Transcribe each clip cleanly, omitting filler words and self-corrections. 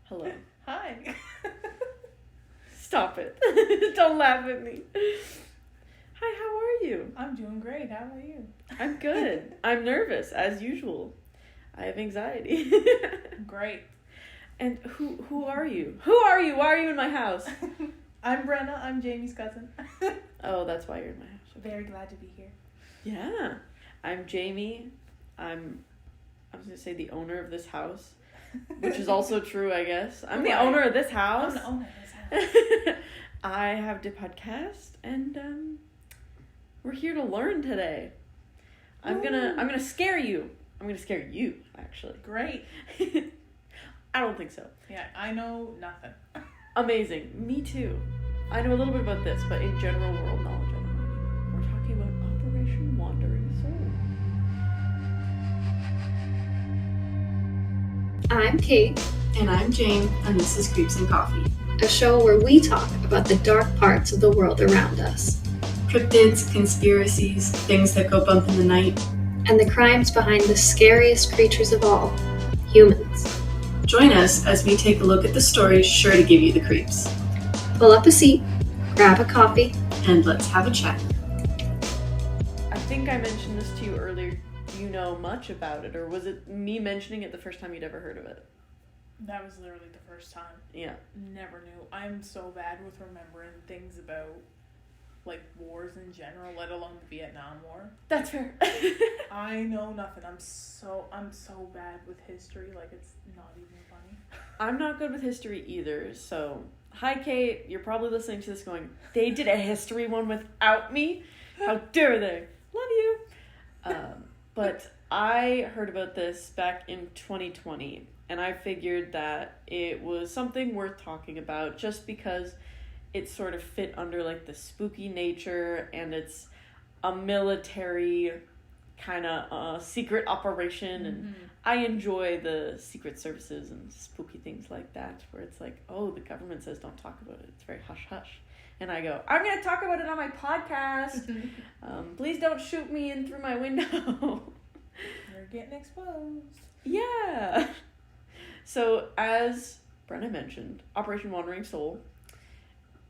Hello. Hi. Stop it. Don't laugh at me. Hi, how are you? I'm doing great. How are you? I'm good. I'm nervous, as usual. I have anxiety. Great. And who are you? Who are you? Why are you in my house? I'm Brenna. I'm Jamie's cousin. Oh, that's why you're in my house. Very glad to be here. Yeah. I'm Jamie. I was going to say the owner of this house, which is also true, I guess. I'm the owner of this house. I'm the owner of this house. I have the podcast, and we're here to learn today. I'm gonna scare you. I'm gonna scare you, actually. Great. I don't think so. Yeah, I know nothing. Amazing. Me too. I know a little bit about this, but in general world knowledge, I don't know. We're talking about Operation Wandering Soul. I'm Kate, And I'm Jane, and this is Creeps and Coffee. a show where we talk about the dark parts of the world around us Cryptids, conspiracies, things that go bump in the night. and the crimes behind the scariest creatures of all, humans. Join us as we take a look at the stories sure to give you the creeps. Pull up a seat, grab a coffee. And let's have a chat. I think I mentioned this to you earlier. Do you know much about it, or was it me mentioning it the first time you'd ever heard of it? That was literally the first time. Yeah. Never knew. I'm so bad with remembering things about, like, wars in general, let alone the Vietnam War. That's fair. I know nothing. I'm so bad with history. Like, it's not even funny. I'm not good with history either, so hi Kate, you're probably listening to this going, they did a history one without me? How dare they? Love you. But I heard about this back in 2020, and I figured that it was something worth talking about just because it sort of fit under like the spooky nature, and it's a military kind of secret operation, and I enjoy the secret services and spooky things like that, where it's like, oh, the government says don't talk about it. It's very hush-hush. And I go, I'm going to talk about it on my podcast. Please don't shoot me in through my window. You're getting exposed. Yeah. So, as Brenna mentioned, Operation Wandering Soul,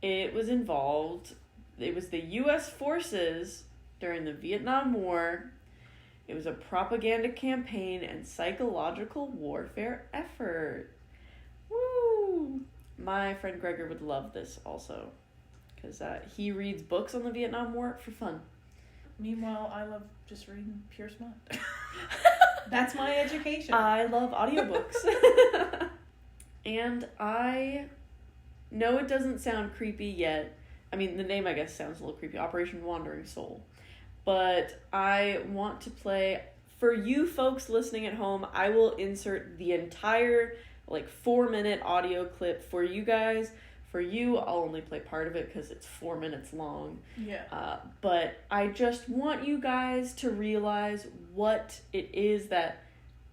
it was the U.S. forces during the Vietnam War. It was a propaganda campaign and psychological warfare effort. Woo! My friend Gregor would love this also, because he reads books on the Vietnam War for fun. Meanwhile, I love just reading pure smut. That's my education. I love audiobooks. And I know it doesn't sound creepy yet. I mean, the name, I guess, sounds a little creepy. Operation Wandering Soul. But I want to play, for you folks listening at home, I will insert the entire 4-minute audio clip for you guys. For you, I'll only play part of it because it's 4 minutes long. Yeah. But I just want you guys to realize what it is that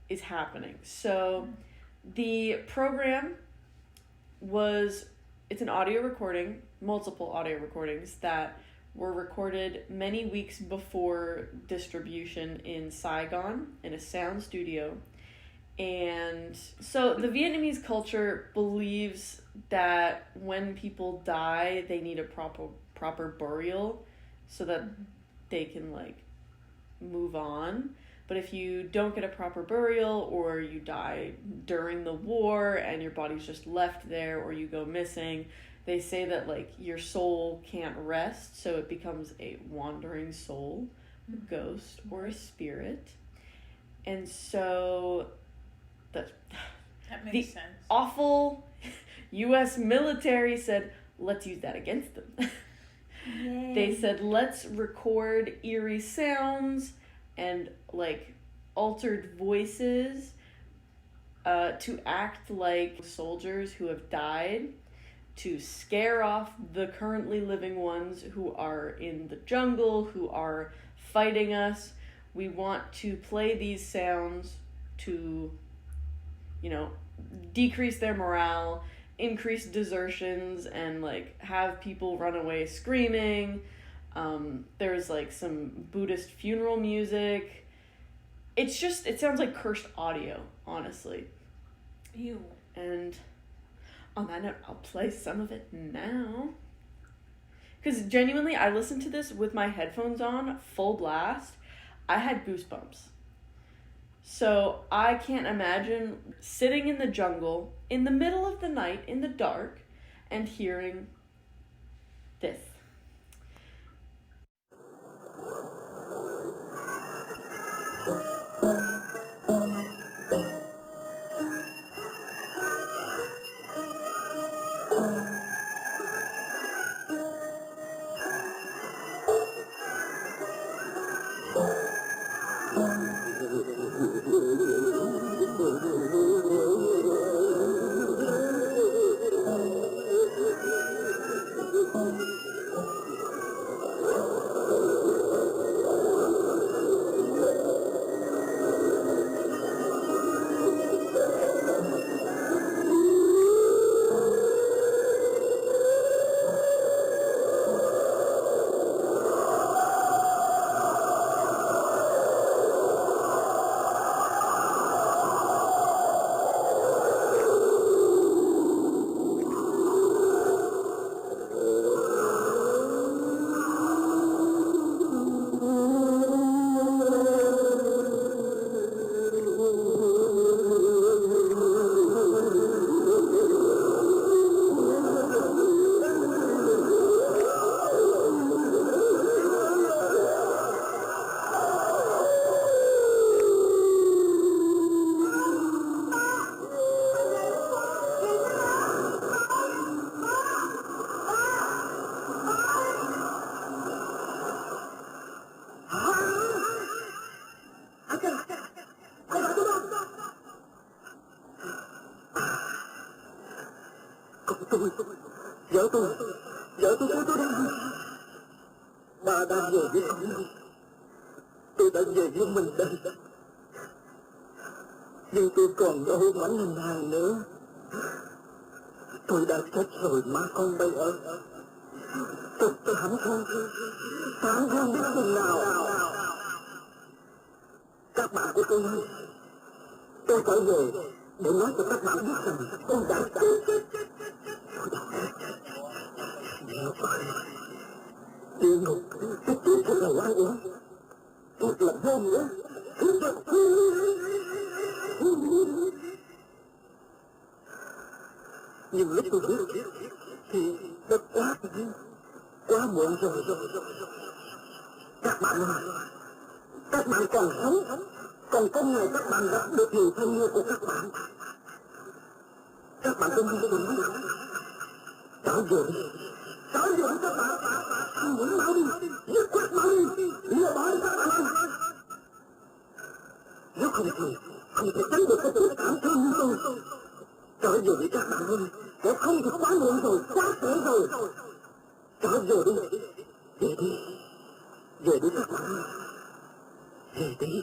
is happening. So the program it's an audio recording, multiple audio recordings that were recorded many weeks before distribution in Saigon in a sound studio. And so the Vietnamese culture believes that when people die, they need a proper burial so that they can move on. But if you don't get a proper burial, or you die during the war and your body's just left there, or you go missing, they say that your soul can't rest, so it becomes a wandering soul, a ghost, or a spirit. And so That the makes sense. awful U.S. military said, let's use that against them. Yay. They said, let's record eerie sounds and altered voices to act like soldiers who have died, to scare off the currently living ones who are in the jungle, who are fighting us. We want to play these sounds to, decrease their morale, increase desertions, and have people run away screaming. There's some Buddhist funeral music. It sounds like cursed audio, honestly. Ew. And On that note, I'll play some of it now. Because genuinely, I listened to this with my headphones on, full blast. I had goosebumps. So I can't imagine sitting in the jungle in the middle of the night in the dark and hearing this. Vợ tôi đang gì? Bà đang về với con đâu? Tôi đã về với mình đây. Nhưng tôi còn đâu mảnh hình hài nữa. Tôi đã chết rồi má con bây ở. Tôi hẳn không biết chừng nào. Các bạn của tôi ơi, tôi trở về để nói cho các bạn biết rằng tôi đã chết. Địa ngục, cái chết thật là oan uổng, thật là vô nghĩa. Nhưng lúc tôi biết thì đã quá muộn rồi. Các bạn ơi, các bạn còn sống, còn có ngày các bạn gặp được người thân yêu của các bạn. Các bạn không biết gì nữa. Trở về các bạn, muốn mau đi, dứt khoát mau đi, lừa bỏ đi các bạn ơi. Nếu không thì không thể tránh được cái chết cảm thương như tôi. Trở về đi các bạn ơi, nếu không thì quá muộn rồi, quá trễ rồi. Trở về đi, về đi các bạn ơi, về đi.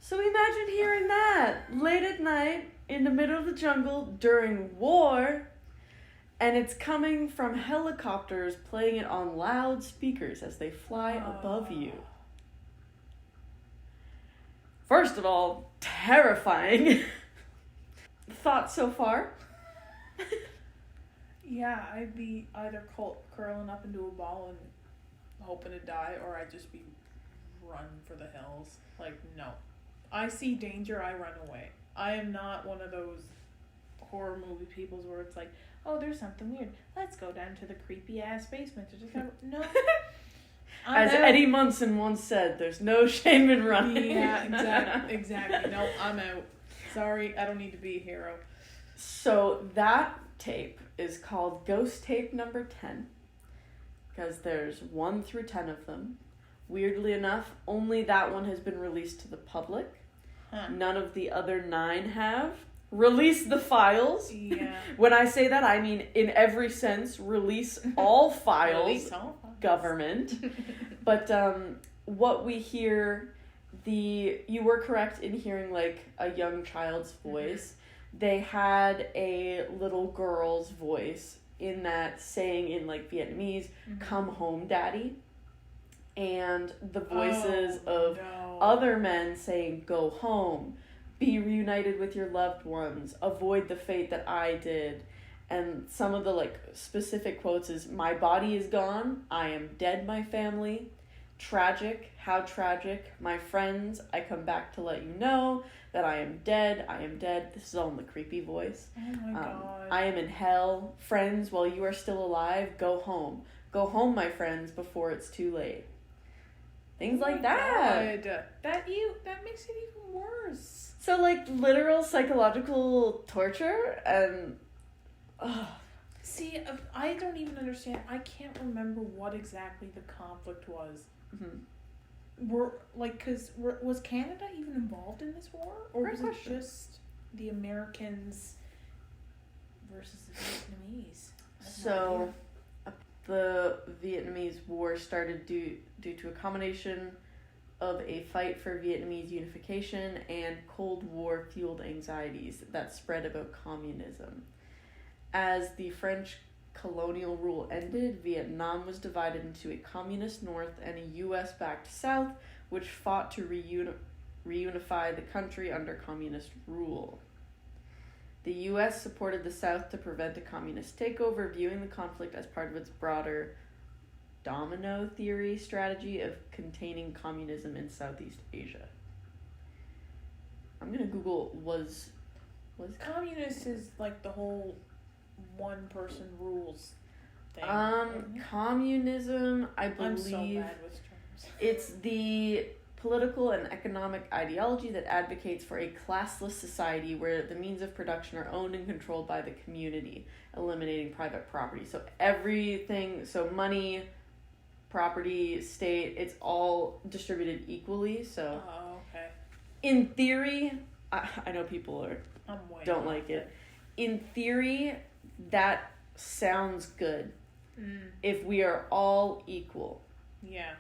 So imagine hearing that late at night in the middle of the jungle during war, and it's coming from helicopters playing it on loudspeakers as they fly above you. First of all, terrifying. Thoughts so far? Yeah, I'd be either curling up into a ball and hoping to die, or I'd just be run for the hills. Like, no. I see danger, I run away. I am not one of those horror movie peoples where it's like, oh, there's something weird. Let's go down to the creepy ass basement to just go. No. As Eddie Munson once said, there's no shame in running. Yeah, exactly. No, I'm out. Sorry, I don't need to be a hero. So that tape is called Ghost Tape number 10 because there's 1 through 10 of them. Weirdly enough, only that one has been released to the public. Huh. None of the other 9 have. Release the files. Yeah. When I say that, I mean in every sense, release all files, Release all files. Government. But what we hear, you were correct in hearing like a young child's voice. They had a little girl's voice in that saying in like Vietnamese, "Come home, daddy." And the voices of other men saying, "Go home, be reunited with your loved ones, avoid the fate that I did." And some of the like specific quotes is, "My body is gone, I am dead, my family. Tragic, how tragic. My friends, I come back to let you know that I am dead, I am dead." This is all in the creepy voice. Oh my god. "I am in hell. Friends, while you are still alive, go home. Go home, my friends, before it's too late." Things like that. God. That makes it even worse. So like literal psychological torture and See, I don't even understand. I can't remember what exactly the conflict was. Was Canada even involved in this war, or Great was question. it just the Americans versus the Vietnamese? So the Vietnamese War started due to a combination of a fight for Vietnamese unification and Cold War fueled anxieties that spread about communism. As the French colonial rule ended, Vietnam was divided into a communist north and a US-backed south, which fought to reunify the country under communist rule. The US supported the South to prevent a communist takeover, viewing the conflict as part of its broader domino theory strategy of containing communism in Southeast Asia. I'm gonna Google was Communist is like the whole one person rules thing. isn't it? Communism, I believe I'm so bad with terms. it's the political and economic ideology that advocates for a classless society where the means of production are owned and controlled by the community, eliminating private property. So everything, so money, property, state, it's all distributed equally. So Oh, okay. in theory, I know people don't like it. In theory, that sounds good. If we are all equal. Yeah.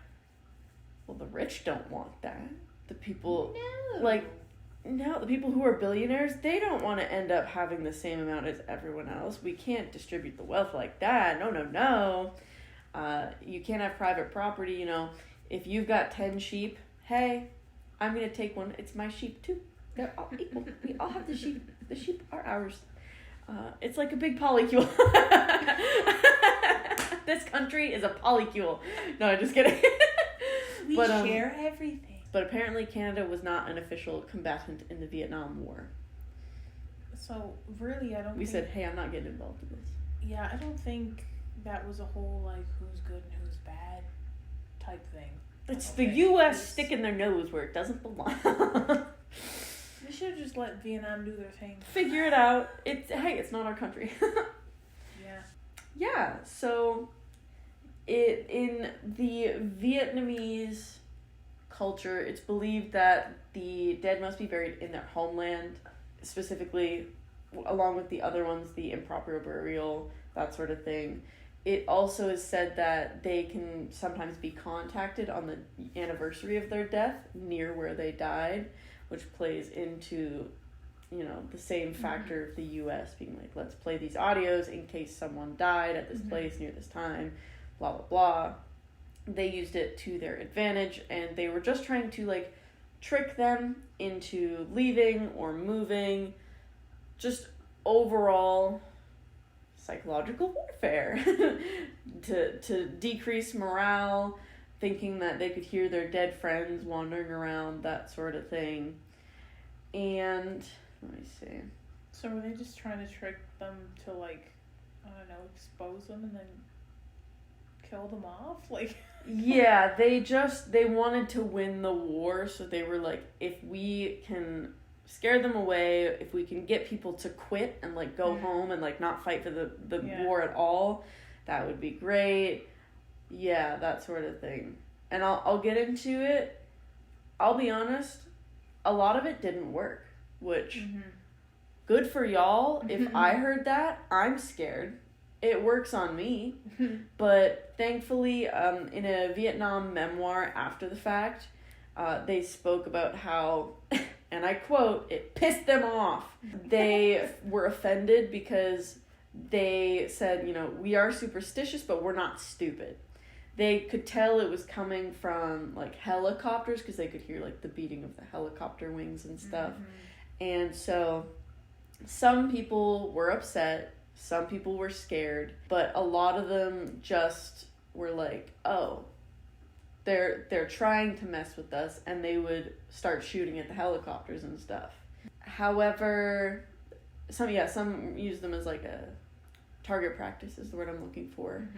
Well, the rich don't want that. The people, No. the people who are billionaires, they don't want to end up having the same amount as everyone else. We can't distribute the wealth like that. No. You can't have private property, you know. If you've got 10 sheep, hey, I'm going to take one. It's my sheep too. They're all equal. We all have the sheep. The sheep are ours. It's like a big polycule. This country is a polycule. No, I'm just kidding. We share everything. But apparently Canada was not an official combatant in the Vietnam War. So really, I don't. We said, hey, I'm not getting involved in this. Yeah, I don't think that was a whole like who's good and who's bad type thing. It's the U.S. sticking their nose where it doesn't belong. They should have just let Vietnam do their thing. Figure it out. It's not our country. Yeah. Yeah, so in the Vietnamese culture, it's believed that the dead must be buried in their homeland, specifically along with the other ones, the improper burial, that sort of thing. It also is said that they can sometimes be contacted on the anniversary of their death near where they died, which plays into, the same factor of the U.S. being like, let's play these audios in case someone died at this place near this time, blah, blah, blah. They used it to their advantage, and they were just trying to, trick them into leaving or moving. Just overall psychological warfare to decrease morale, thinking that they could hear their dead friends wandering around, that sort of thing. And let me see. So were they just trying to trick them to expose them and then kill them off? Yeah, they wanted to win the war, so they were like, if we can scare them away, if we can get people to quit and, like, go home and, like, not fight for the war at all, that would be great. Yeah, that sort of thing. And I'll get into it. I'll be honest, a lot of it didn't work, which, good for y'all. If I heard that, I'm scared. It works on me. But thankfully, in a Vietnam memoir after the fact, they spoke about how, and I quote, it pissed them off. They were offended because they said, you know, we are superstitious, but we're not stupid. They could tell it was coming from, like, helicopters, because they could hear, like, the beating of the helicopter wings and stuff. And so some people were upset, some people were scared, but a lot of them just were like, oh, they're trying to mess with us, and they would start shooting at the helicopters and stuff. However, some use them as, like, a target practice is the word I'm looking for.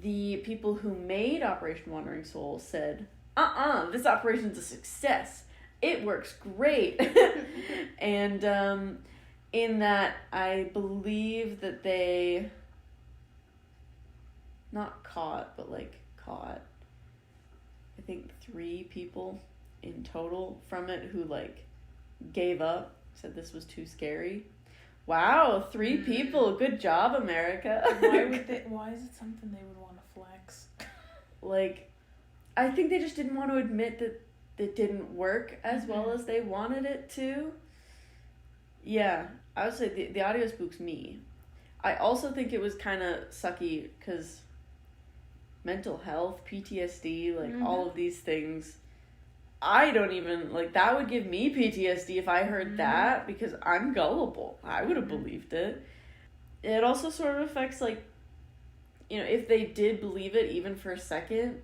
The people who made Operation Wandering Soul said, this operation's a success. It works great. And in that, I believe that they not caught, but, like, caught, I think 3 people in total from it who, like, gave up, said this was too scary. Wow, 3 people. Good job, America. Why is it something they would want to flex? Like, I think they just didn't want to admit that it didn't work as well as they wanted it to. Yeah, I would say the audio spooks me. I also think it was kind of sucky because mental health, PTSD, like, all of these things, I don't even, like, that would give me PTSD if I heard that, because I'm gullible. I would have believed it. It also sort of affects, like, you know, if they did believe it even for a second,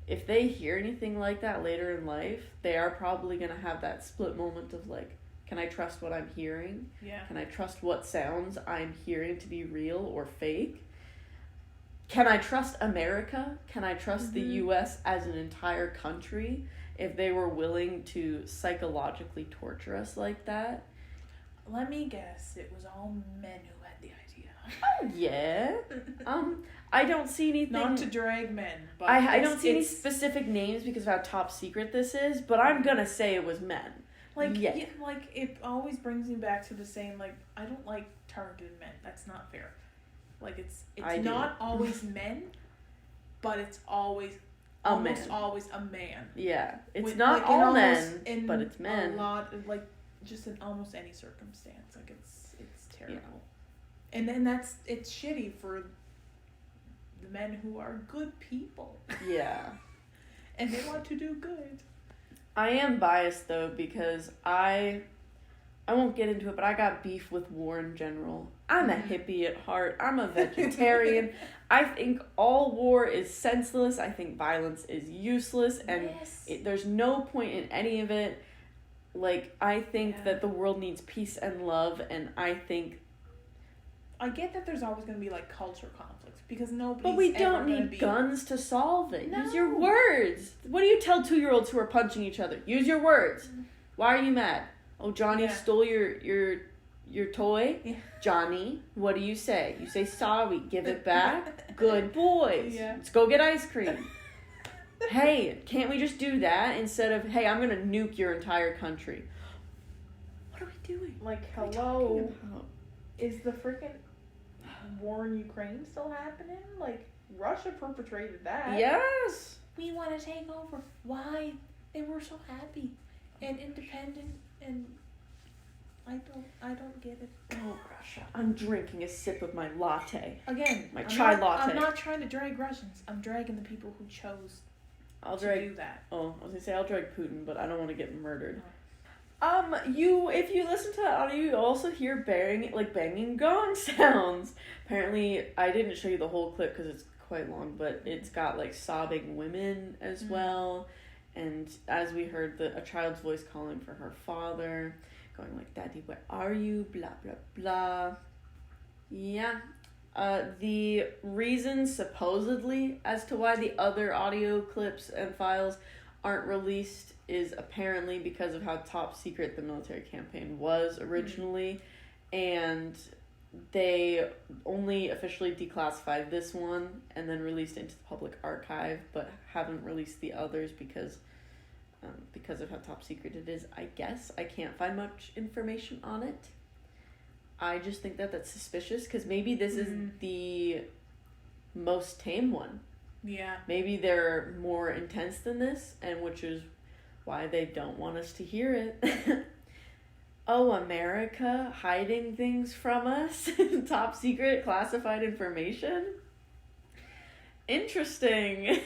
if they hear anything like that later in life, they are probably going to have that split moment of, like, can I trust what I'm hearing? Yeah. Can I trust what sounds I'm hearing to be real or fake? Can I trust America? Can I trust the U.S. as an entire country if they were willing to psychologically torture us like that? Let me guess, it was all men who had the idea. Oh, yeah. I don't see anything... Not to drag men, but... I don't see any specific names because of how top secret this is, but I'm gonna say it was men. Like, yeah. Like, it always brings me back to the same, like, I don't like targeted men. That's not fair. Like, it's not always men, but it's always... almost always a man. Yeah. It's not all men, but it's men. A lot of, like, just in almost any circumstance. Like, it's terrible. Yeah. And then it's shitty for the men who are good people. Yeah. And they want to do good. I am biased, though, because I won't get into it, but I got beef with war in general. I'm a hippie at heart. I'm a vegetarian. I think all war is senseless. I think violence is useless, and there's no point in any of it. Like, I think that the world needs peace and love, and I get that there's always going to be, like, culture conflicts, because nobody's But we don't need guns to solve it. No. Use your words. What do you tell 2-year-olds who are punching each other? Use your words. Why are you mad? Oh, Johnny stole your toy? Yeah. Johnny, what do you say? You say sorry. Give it back. Good boys. Yeah. Let's go get ice cream. Hey, can't we just do that instead of, hey, I'm going to nuke your entire country? What are we doing? Like, hello? Is the freaking war in Ukraine still happening? Like, Russia perpetrated that. Yes. We want to take over. Why? They were so happy and independent, and I don't get it. Oh, Russia. I'm drinking a sip of my latte. Again, my chai latte. I'm not trying to drag Russians. I'm dragging the people who chose to do that. Oh, I was going to say I'll drag Putin, but I don't want to get murdered. If you listen to that audio, you also hear banging gong sounds. Apparently, I didn't show you the whole clip because it's quite long, but it's got, like, sobbing women as well. And as we heard, a child's voice calling for her father, going like, Daddy, where are you? Blah, blah, blah. Yeah. The reason, supposedly, as to why the other audio clips and files aren't released is apparently because of how top secret the military campaign was originally, and they only officially declassified this one and then released it into the public archive, but haven't released the others because of how top secret it is. I guess I can't find much information on it. I just think that that's suspicious, because maybe this is the most tame one. Yeah. Maybe they're more intense than this, and which is why they don't want us to hear it. Oh, America hiding things from us? Top secret classified information? Interesting.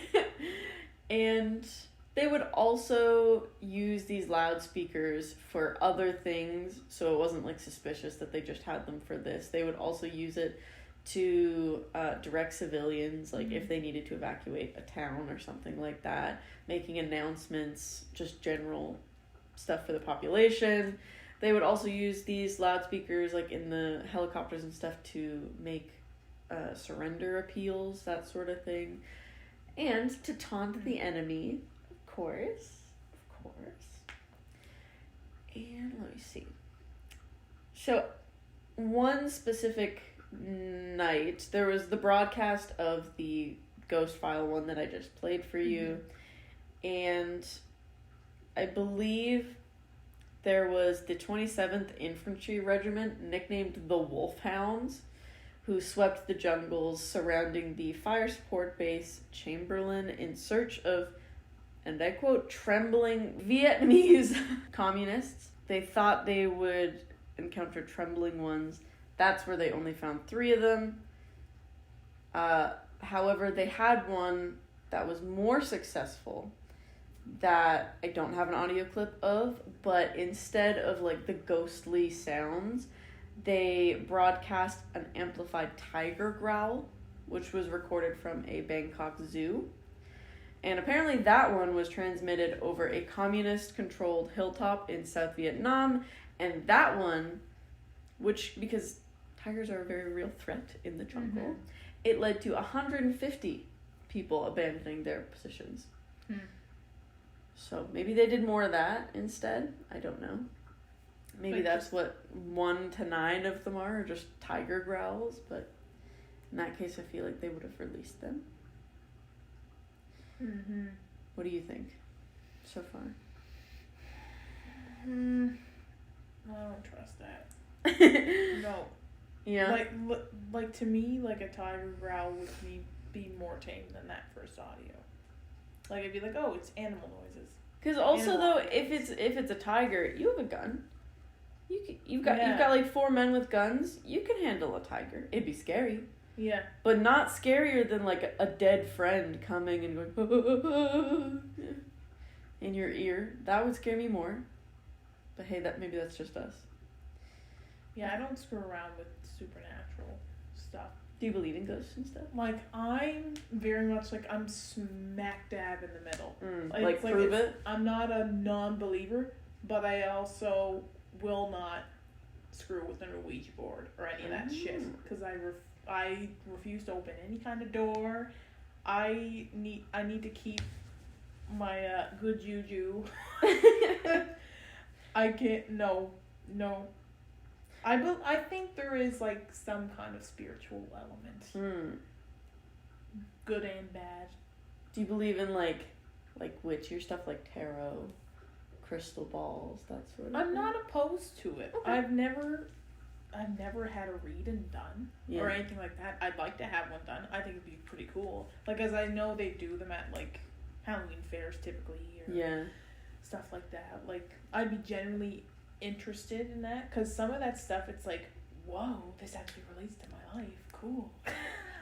And they would also use these loudspeakers for other things, so it wasn't like suspicious that they just had them for this. They would also use it to direct civilians, like if they needed to evacuate a town or something like that, making announcements, just general stuff for the population. They would also use these loudspeakers like in the helicopters and stuff to make surrender appeals, that sort of thing, and to taunt the enemy, of course. And let me see. So one specific night, there was the broadcast of the Ghost File one that I just played for you, and I believe there was the 27th Infantry Regiment, nicknamed the Wolfhounds, who swept the jungles surrounding the fire support base Chamberlain in search of, and I quote, trembling Vietnamese communists. They thought they would encounter trembling ones. That's where they only found 3 of them. However, they had one that was more successful that I don't have an audio clip of, but instead of like the ghostly sounds, they broadcast an amplified tiger growl, which was recorded from a Bangkok zoo. And apparently that one was transmitted over a communist-controlled hilltop in South Vietnam, and that one, which, because tigers are a very real threat in the jungle, it led to 150 people abandoning their positions. So maybe they did more of that instead. I don't know. Maybe that's what 1 to 9 of them are just tiger growls, but in that case I feel like they would have released them. What do you think so far? I don't trust that. No. Yeah. Like to me, like a tiger growl would be more tame than that first audio. Like it'd be like, oh, it's animal noises. Because also though, if it's a tiger, you have a gun. You've got like 4 men with guns. You can handle a tiger. It'd be scary. Yeah. But not scarier than like a dead friend coming and going in your ear. That would scare me more. But hey, maybe that's just us. Yeah, I don't screw around with supernatural stuff. Do you believe in ghosts and stuff? Like, I'm very much like, I'm smack dab in the middle. Like prove it? I'm not a non-believer, but I also will not screw with an Ouija board or any of that shit. Because I refuse to open any kind of door. I need to keep my good juju. I can't, no. I think there is like some kind of spiritual element. Good and bad. Do you believe in like witchy stuff, like tarot, crystal balls, that sort of thing? I'm not opposed to it. Okay. I've never had a reading done or anything like that. I'd like to have one done. I think it'd be pretty cool. Like, as I know they do them at like Halloween fairs typically, or stuff like that. Like, I'd be genuinely interested in that, because some of that stuff, it's like, whoa, this actually relates to my life. Cool.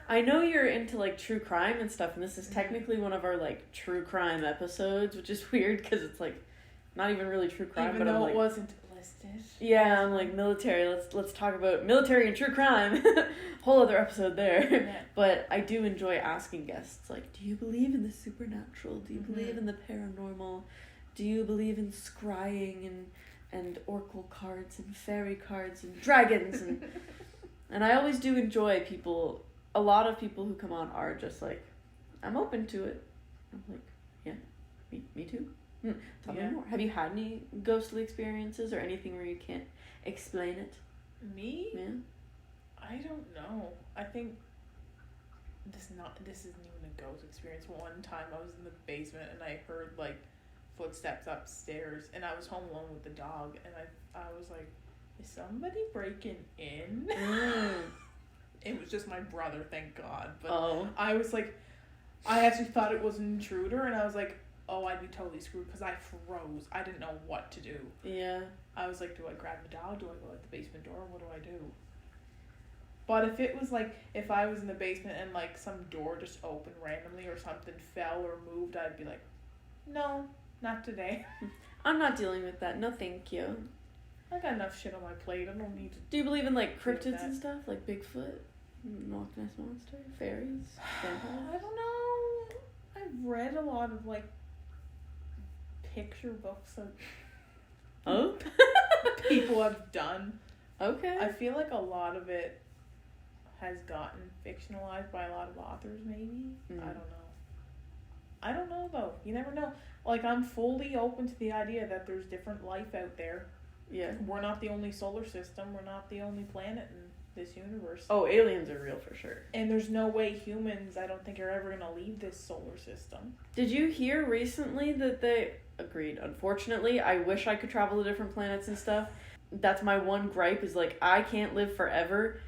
I know you're into like true crime and stuff, and this is technically one of our like true crime episodes, which is weird because it's like not even really true crime, even but though I'm like, it wasn't listed. Yeah, I'm like military. Let's talk about military and true crime. Whole other episode there. Yeah. But I do enjoy asking guests like, do you believe in the supernatural? Do you believe in the paranormal? Do you believe in scrying and oracle cards and fairy cards and dragons and I always do enjoy people. A lot of people who come on are just like, I'm open to it. I'm like, yeah, me too. Tell me Yeah. more. Have you had any ghostly experiences or anything where you can't explain it? Me? Yeah. I don't know. I think this isn't even a ghost experience. One time I was in the basement and I heard like footsteps upstairs, and I was home alone with the dog, and I was like, is somebody breaking in? It was just my brother, thank God. But I was like, I actually thought it was an intruder, and I was like, oh, I'd be totally screwed because I froze. I didn't know what to do. Yeah. I was like, do I grab the dog? Do I go out the basement door? What do I do? But if it was like, if I was in the basement and like some door just opened randomly or something fell or moved, I'd be like, no, not today. I'm not dealing with that. No, thank you. I got enough shit on my plate. I don't need to. Do you believe in like Deal with cryptids that. and stuff? Like Bigfoot, Loch Ness Monster, fairies, I vampires? don't know. I've read a lot of like picture books of Oh? people have done. Okay. I feel like a lot of it has gotten fictionalized by a lot of authors, maybe. I don't know though. You never know. Like, I'm fully open to the idea that there's different life out there. Yeah. We're not the only solar system. We're not the only planet in this universe. Oh, aliens are real for sure. And there's no way humans, I don't think, are ever going to leave this solar system. Did you hear recently that they agreed? Unfortunately, I wish I could travel to different planets and stuff. That's my one gripe is like, I can't live forever.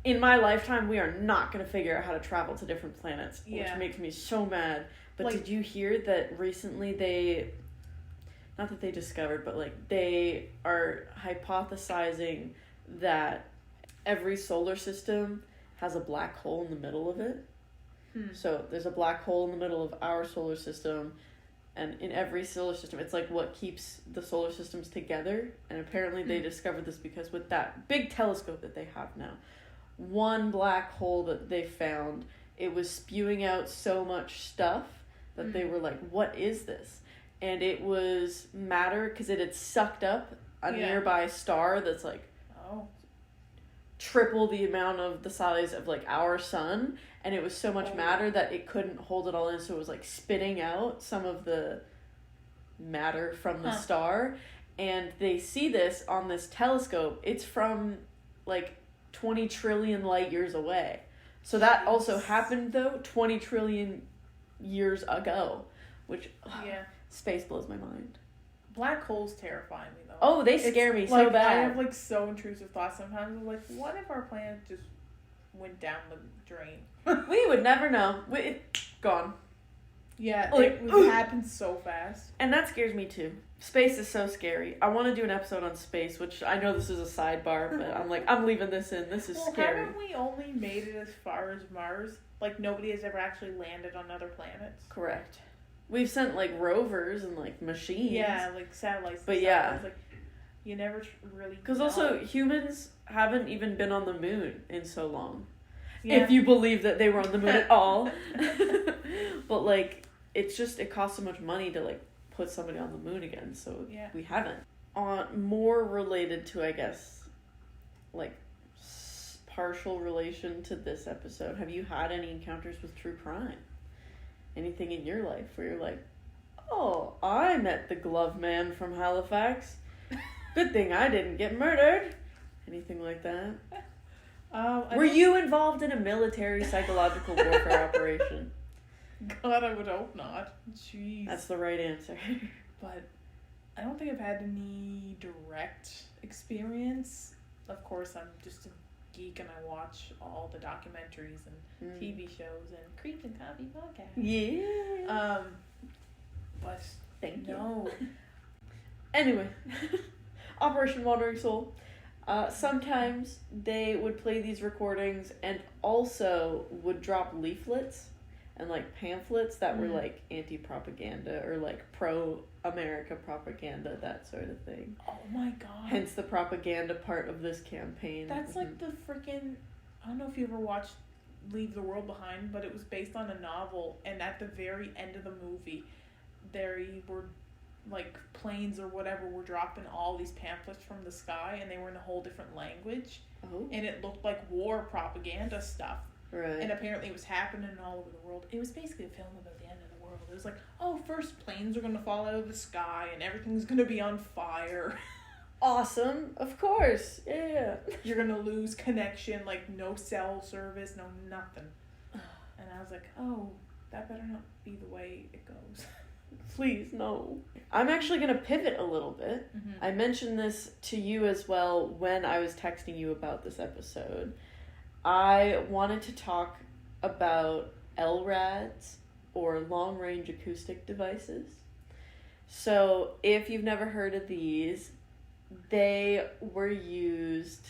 In my lifetime, we are not going to figure out how to travel to different planets, which makes me so mad. But Like, did you hear that recently they, not that they discovered, but like they are hypothesizing that every solar system has a black hole in the middle of it. So there's a black hole in the middle of our solar system, and in every solar system, it's like what keeps the solar systems together. And apparently they discovered this because with that big telescope that they have now, one black hole that they found, it was spewing out so much stuff that they were like, what is this? And it was matter because it had sucked up a nearby star that's like triple the amount of the size of like our sun, and it was so much matter that it couldn't hold it all in, so it was like spitting out some of the matter from the star. And they see this on this telescope. It's from like 20 trillion light years away. So that also happened though 20 trillion years ago, which space blows my mind. Black holes terrify me though. Oh, they scare me so like, bad. I have like so intrusive thoughts sometimes. I'm like, what if our planet just went down the drain? We would never know. Gone. Yeah, Like, it would happen so fast. And that scares me too. Space is so scary. I want to do an episode on space, which I know this is a sidebar, but I'm like, I'm leaving this in. This is scary. Haven't we only made it as far as Mars? Like, nobody has ever actually landed on other planets? Correct. We've sent like rovers and like machines. Yeah, like satellites. But and yeah. stuff. Like, you never really. Because also humans haven't even been on the moon in so long. Yeah. If you believe that they were on the moon at all. But like, it's just, it costs so much money to like put somebody on the moon again, so we haven't. On more related to, I guess, like partial relation to this episode, have you had any encounters with true crime? Anything in your life where you're like, oh, I met the glove man from Halifax. Good thing I didn't get murdered. Anything like that? Were you involved in a military psychological warfare operation? God, I would hope not. Jeez. That's the right answer. But I don't think I've had any direct experience. Of course, I'm just a geek and I watch all the documentaries and TV shows and Creeps and Coffee podcast. Yeah. But thank you. No. Anyway, Operation Wandering Soul. Sometimes they would play these recordings and also would drop leaflets and like pamphlets that were like anti-propaganda or like pro-America propaganda, that sort of thing. Oh my god. Hence the propaganda part of this campaign. That's like the freaking, I don't know if you ever watched Leave the World Behind, but it was based on a novel, and at the very end of the movie, there were like planes or whatever were dropping all these pamphlets from the sky, and they were in a whole different language. Oh. And it looked like war propaganda stuff. Right. And apparently it was happening all over the world. It was basically a film about the end of the world. It was like, oh, first planes are gonna fall out of the sky and everything's gonna be on fire. Awesome, of course, yeah. You're gonna lose connection, like no cell service, no nothing. And I was like, oh, that better not be the way it goes. Please, no. I'm actually going to pivot a little bit. I mentioned this to you as well when I was texting you about this episode. I wanted to talk about LRADs, or long-range acoustic devices. So, if you've never heard of these, they were used...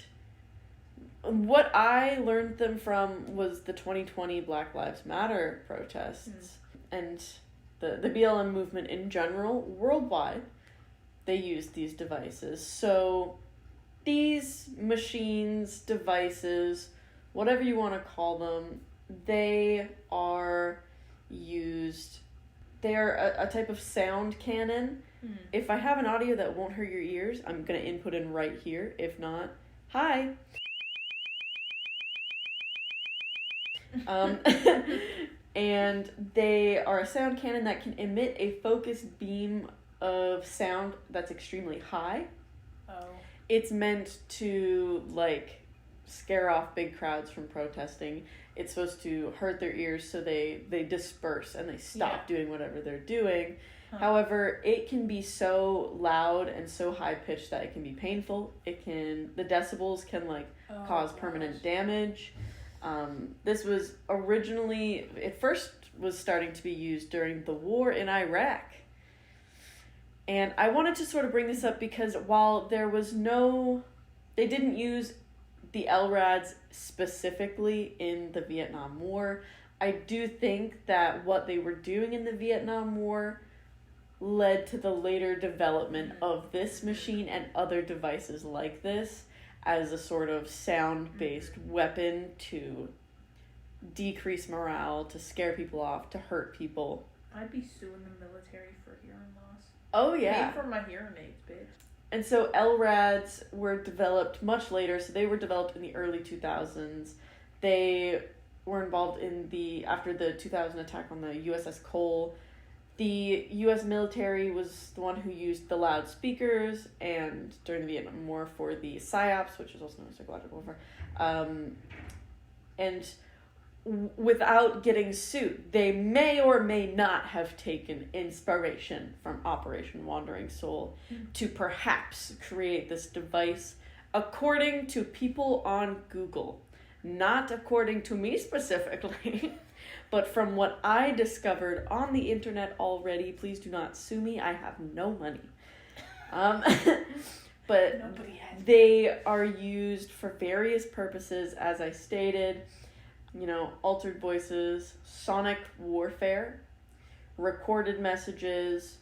What I learned them from was the 2020 Black Lives Matter protests. And the BLM movement in general, worldwide, they used these devices. So these machines, devices, whatever you want to call them, they are used, they're a type of sound cannon. If I have an audio that won't hurt your ears, I'm going to input in right here. If not, hi. And they are a sound cannon that can emit a focused beam of sound that's extremely high. Oh. It's meant to, like, scare off big crowds from protesting. It's supposed to hurt their ears so they disperse and they stop doing whatever they're doing. However, it can be so loud and so high-pitched that it can be painful. The decibels can, like, cause permanent damage. This was originally, it first was starting to be used during the war in Iraq. And I wanted to sort of bring this up because while there was they didn't use the LRADs specifically in the Vietnam War, I do think that what they were doing in the Vietnam War led to the later development of this machine and other devices like this, as a sort of sound-based weapon to decrease morale, to scare people off, to hurt people. I'd be suing the military for hearing loss. Oh, yeah. Pay for my hearing aids, bitch. And so LRADs were developed much later, so they were developed in the early 2000s. They were involved after the 2000 attack on the USS Cole. The U.S. military was the one who used the loudspeakers, and during the Vietnam War for the PSYOPs, which is also known as psychological warfare. And without getting sued, they may or may not have taken inspiration from Operation Wandering Soul to perhaps create this device, according to people on Google. Not according to me specifically. But from what I discovered on the internet already, please do not sue me. I have no money. But they are used for various purposes, as I stated. Altered voices, sonic warfare, recorded messages,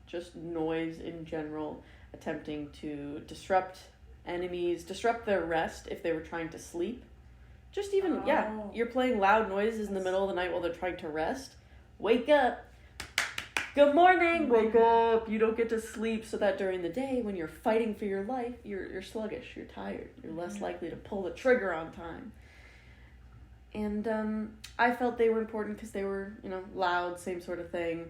just noise in general, attempting to disrupt enemies, disrupt their rest if they were trying to sleep. Just even, you're playing loud noises in the middle of the night while they're trying to rest. Wake up. Good morning. Wake up. You don't get to sleep, so that during the day when you're fighting for your life, you're sluggish, you're tired. You're less likely to pull the trigger on time. And I felt they were important because they were, loud, same sort of thing.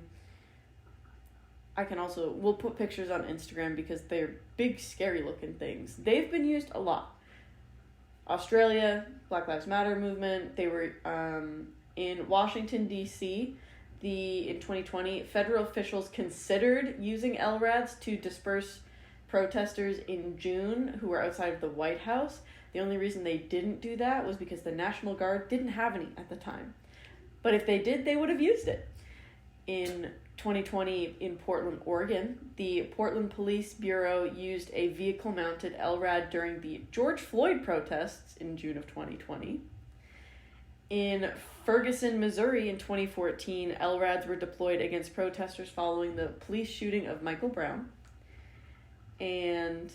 We'll put pictures on Instagram because they're big, scary looking things. They've been used a lot. Australia, Black Lives Matter movement, they were in Washington, D.C. In 2020, federal officials considered using LRADs to disperse protesters in June who were outside of the White House. The only reason they didn't do that was because the National Guard didn't have any at the time. But if they did, they would have used it. In 2020, in Portland, Oregon, the Portland Police Bureau used a vehicle-mounted LRAD during the George Floyd protests in June of 2020. In Ferguson, Missouri in 2014, LRADs were deployed against protesters following the police shooting of Michael Brown. And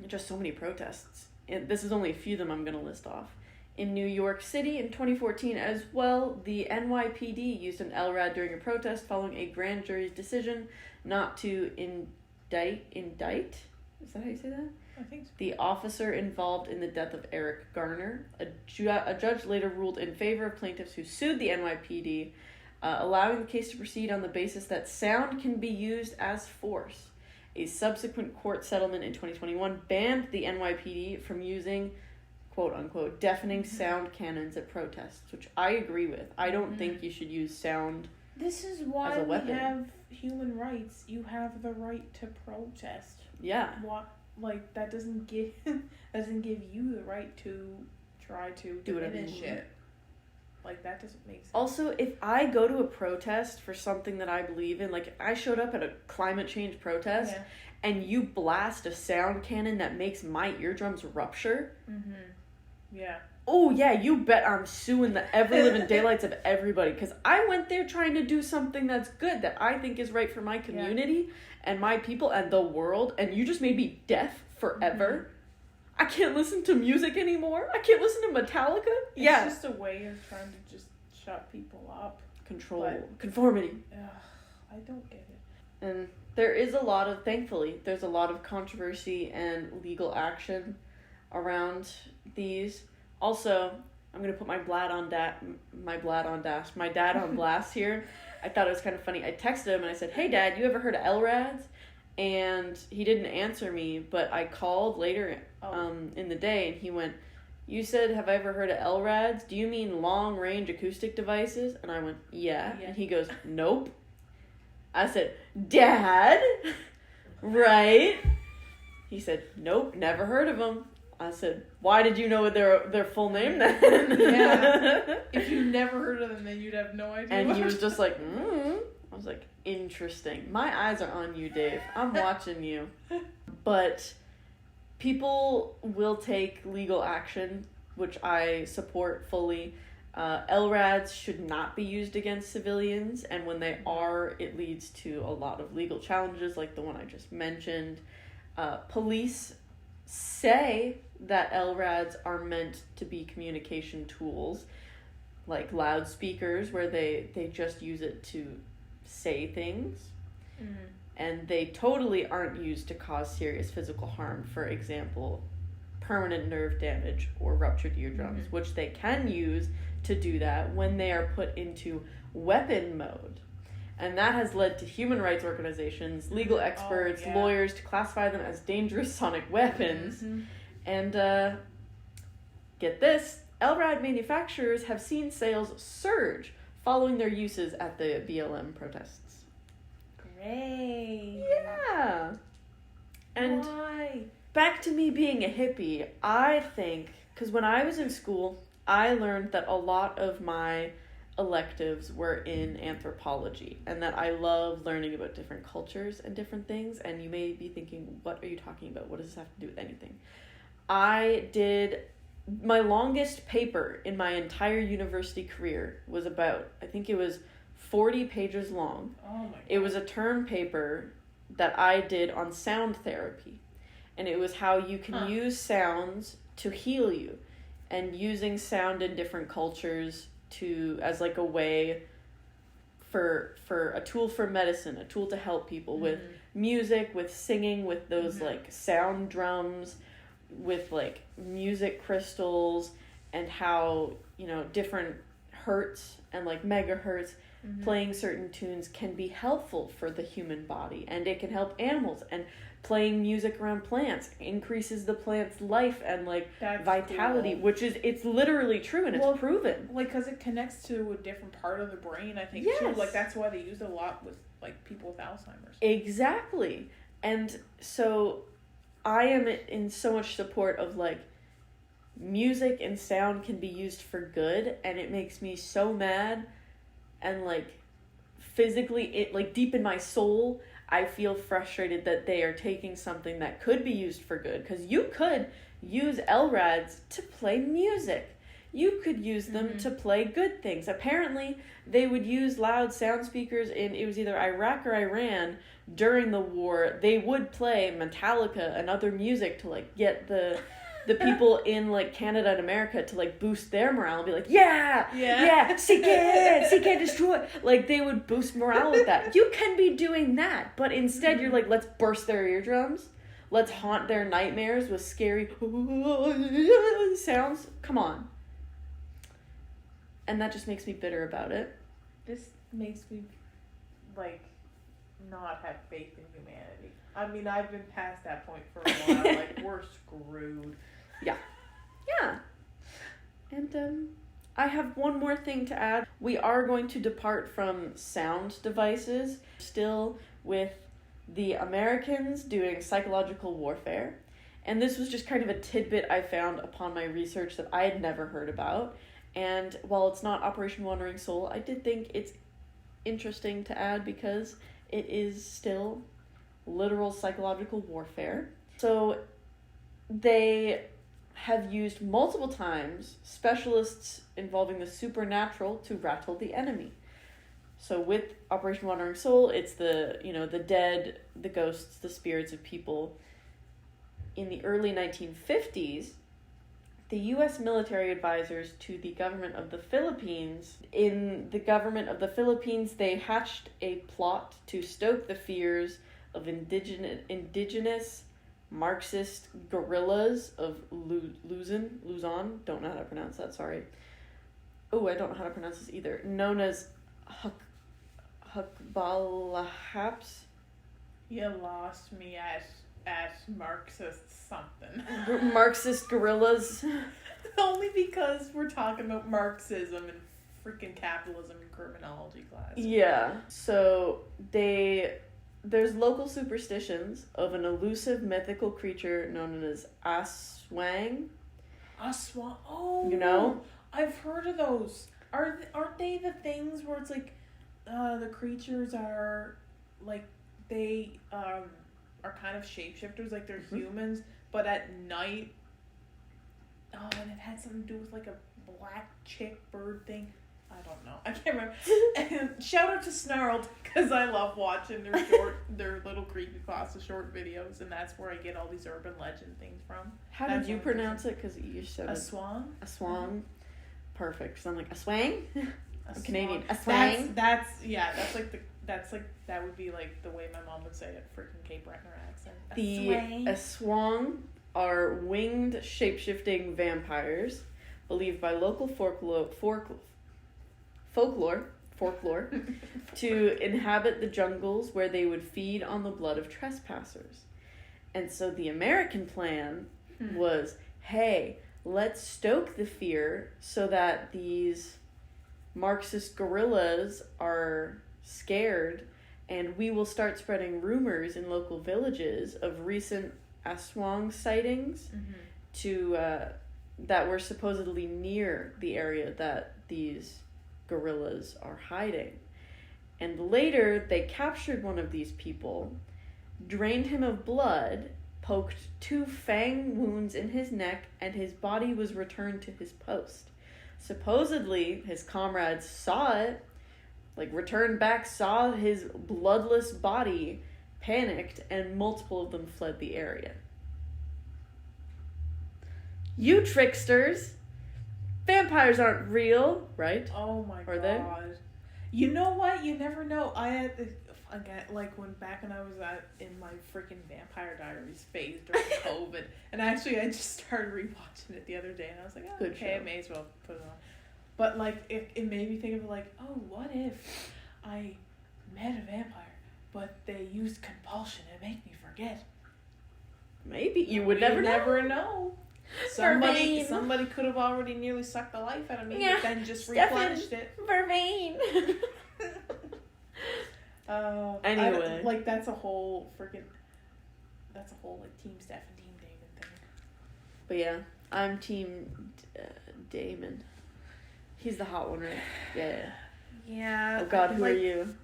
just so many protests. And this is only a few of them I'm going to list off. In New York City in 2014 as well, the NYPD used an LRAD during a protest following a grand jury's decision not to indict? Is that how you say that? I think so. The officer involved in the death of Eric Garner. A judge later ruled in favor of plaintiffs who sued the NYPD, allowing the case to proceed on the basis that sound can be used as force. A subsequent court settlement in 2021 banned the NYPD from using, quote unquote, deafening sound cannons at protests, which I agree with. I don't think you should use sound. This is why as a weapon. we have human rights. You have the right to protest. Yeah. What, like, that doesn't give you the right to try to Do whatever diminish you want. it. Like, that doesn't make sense. Also, if I go to a protest for something that I believe in, like I showed up at a climate change protest, and you blast a sound cannon that makes my eardrums rupture. Yeah. Oh yeah, you bet I'm suing the ever-living daylights of everybody, because I went there trying to do something that's good, that I think is right for my community and my people and the world, and you just made me deaf forever. I can't listen to music anymore. I can't listen to Metallica. It's just a way of trying to just shut people up. Control. Conformity. I don't get it. And there is thankfully, there's a lot of controversy and legal action around these. Also, I'm going to put my dad on blast here. I thought it was kind of funny. I texted him and I said, "Hey Dad, you ever heard of LRADs?" And he didn't answer me, but I called later in the day, and he went, "You said, have I ever heard of LRADs? Do you mean long-range acoustic devices?" And I went, yeah. And he goes, "Nope." I said, "Dad, right?" He said, "Nope, never heard of them." I said, "Why did you know their full name then?" Yeah. If you never heard of them, then you'd have no idea. And he was just like, I was like, interesting. My eyes are on you, Dave. I'm watching you. But people will take legal action, which I support fully. LRADs should not be used against civilians, and when they are, it leads to a lot of legal challenges, like the one I just mentioned. Police say that LRADs are meant to be communication tools, like loudspeakers, where they just use it to say things. And they totally aren't used to cause serious physical harm, for example, permanent nerve damage or ruptured eardrums, which they can use to do that when they are put into weapon mode. And that has led to human rights organizations, legal experts, lawyers to classify them as dangerous sonic weapons. And get this, LRAD manufacturers have seen sales surge following their uses at the BLM protests. Great. Yeah. And why? Back to me being a hippie, I think, because when I was in school, I learned that a lot of my electives were in anthropology, and that I love learning about different cultures and different things. And you may be thinking, what are you talking about? What does this have to do with anything? I did my longest paper in my entire university career was about, I think it was 40 pages long. Oh my God. It was a term paper that I did on sound therapy, and it was how you can use sounds to heal you, and using sound in different cultures to as like a way for a tool for medicine, a tool to help people with music, with singing, with those like sound drums, with like music crystals, and how, you know, different hertz and like megahertz playing certain tunes can be helpful for the human body, and it can help animals, and playing music around plants increases the plant's life and like That's vitality, cool. which is, it's literally true, and it's proven. Like, because it connects to a different part of the brain, I think, Yes. too. Like, that's why they use it a lot with, like, people with Alzheimer's. Exactly. And so I am in so much support of like music and sound can be used for good, and it makes me so mad, and like physically, it like deep in my soul, I feel frustrated that they are taking something that could be used for good, because you could use LRADs to play music. You could use them to play good things. Apparently, they would use loud sound speakers in, it was either Iraq or Iran, during the war. They would play Metallica and other music to like get the people in like Canada and America to like boost their morale and be like, yeah, seek it, destroy. Like they would boost morale with that. You can be doing that, but instead you're like, let's burst their eardrums. Let's haunt their nightmares with scary sounds. Come on. And that just makes me bitter about it. makes me, like, not have faith in humanity. I mean, I've been past that point for a while. Like, we're screwed. Yeah. And I have one more thing to add. We are going to depart from sound devices, still with the Americans doing psychological warfare. And this was just kind of a tidbit I found upon my research that I had never heard about. And while it's not Operation Wandering Soul, I did think it's interesting to add because it is still literal psychological warfare. So they have used multiple times specialists involving the supernatural to rattle the enemy. So with Operation Wandering Soul, it's the dead, the ghosts, the spirits of people. In the early 1950s, the U.S. military advisors to the government of the Philippines, they hatched a plot to stoke the fears of indigenous Marxist guerrillas of Luzon, don't know how to pronounce that, sorry. Oh, I don't know how to pronounce this either. Known as Hukbalahaps. You lost me at Marxist something. Marxist guerrillas. Only because we're talking about Marxism and freaking capitalism in criminology class. Yeah. So there's local superstitions of an elusive mythical creature known as Aswang. Aswang. Oh. You know? I've heard of those. Aren't they the things where it's like the creatures are like they are kind of shapeshifters, like they're humans, but at night. Oh, and it had something to do with like a black chick bird thing. I don't know. I can't remember. And shout out to Snarled, because I love watching their little creepypasta short videos, and that's where I get all these urban legend things from. How did you pronounce it? Because you said Aswang. Aswang. Perfect. So I'm like Aswang. I'm Canadian. Aswang. That would be like the way my mom would say it, freaking Cape Breton accent. The Aswang are winged shape-shifting vampires believed by local folklore to inhabit the jungles where they would feed on the blood of trespassers. And so the American plan was, hey, let's stoke the fear so that these Marxist guerrillas are scared, and we will start spreading rumors in local villages of recent Aswang sightings that were supposedly near the area that these guerrillas are hiding. And later they captured one of these people, drained him of blood, poked 2 fang wounds in his neck, and his body was returned to his post. Supposedly his comrades saw it, returned back, saw his bloodless body, panicked, and multiple of them fled the area. You tricksters! Vampires aren't real, right? Oh my Are god. they? You know what? You never know. I had when I was in my freaking Vampire Diaries phase during COVID, and actually I just started rewatching it the other day, and I was like, oh, okay, I may as well put it on. But it made me think of what if I met a vampire, but they used compulsion and make me forget? Maybe you would never know. Somebody could have already nearly sucked the life out of me, but then just replenished it. Vervain. Anyway, that's a whole Team Steph and Team Damon thing. But yeah, I'm Team Damon. He's the hot one, right? Yeah. Yeah. Oh God, who are you?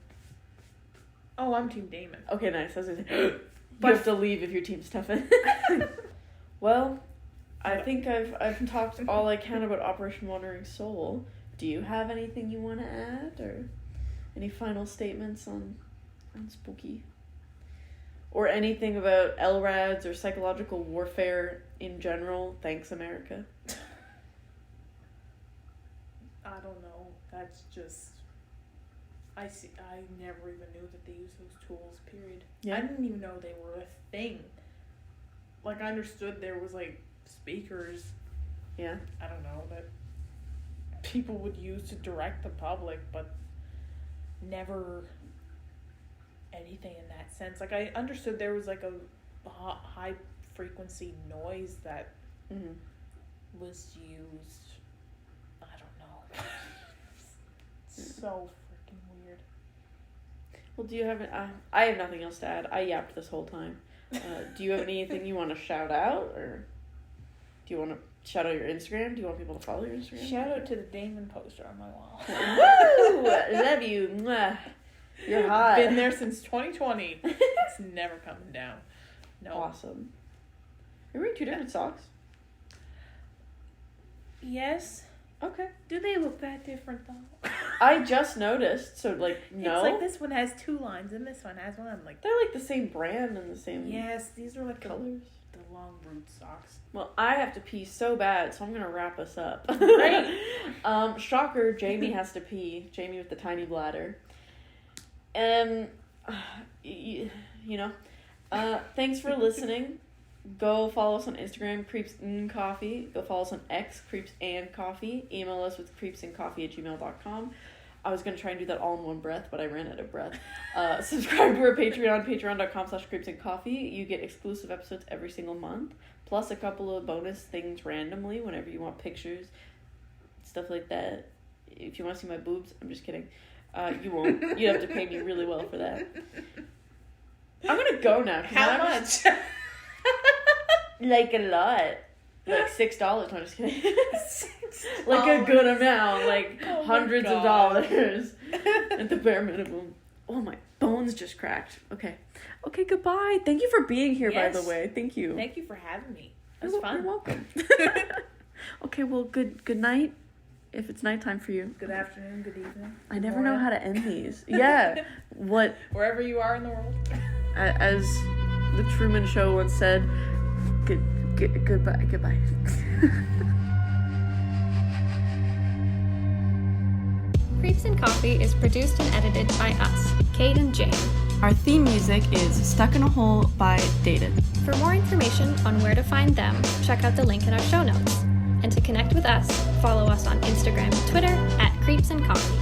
Oh, I'm Team Damon. Okay, nice. I was gonna say, you have to leave if you're Team Stefan. Well, I think I've talked all I can about Operation Wandering Soul. Do you have anything you want to add, or any final statements on Spooky? Or anything about LRADs or psychological warfare in general? Thanks, America. I don't know. That's just... I never even knew that they used those tools, period. Yeah. I didn't even know they were a thing. I understood there was, speakers... Yeah. I don't know, that people would use to direct the public, but never anything in that sense. Like, I understood there was like a high frequency noise that was used. I don't know. So freaking weird. Well, do you have... I have nothing else to add. I yapped this whole time. Do you have anything you want to shout out? Or do you want to shout out your Instagram? Do you want people to follow your Instagram? Shout out to the Damon poster on my wall. Woo! Love you. Mwah. You're hot. Been there since 2020. It's never coming down. No. Awesome. You're wearing 2 different socks? Yes. Okay. Do they look that different though? I just noticed, so like, no. It's like this one has 2 lines and this one has one. I'm like, They're like the same brand and the same yes, these are like colors. The long root socks. Well, I have to pee so bad, so I'm gonna wrap us up. Great. Shocker, Jamie has to pee. Jamie with the tiny bladder. You know, thanks for listening. Go follow us on Instagram, Creeps and Coffee. Go follow us on X, Creeps and Coffee. Email us with creepsandcoffee@gmail.com. I was going to try and do that all in one breath, but I ran out of breath. Subscribe to our Patreon, patreon.com/creepsandcoffee. You get exclusive episodes every single month, plus a couple of bonus things randomly whenever you want pictures, stuff like that. If you want to see my boobs, I'm just kidding. You won't. You'd have to pay me really well for that. I'm going to go now. How much? Like a lot. Like $6. No, I'm just kidding. Like a good amount. Like hundreds of dollars. At the bare minimum. Oh, my bones just cracked. Okay. Okay, goodbye. Thank you for being here, by the way. Thank you. Thank you for having me. It was fun. You're welcome. Okay, well, good night. If it's nighttime for you. Good afternoon, good evening. I never know how to end these. Yeah. What? Wherever you are in the world. As the Truman Show once said, goodbye. Creeps and Coffee is produced and edited by us, Kate and Jane. Our theme music is Stuck in a Hole by Dated. For more information on where to find them, check out the link in our show notes. And to connect with us, follow us on Instagram and Twitter @Creeps and Coffee.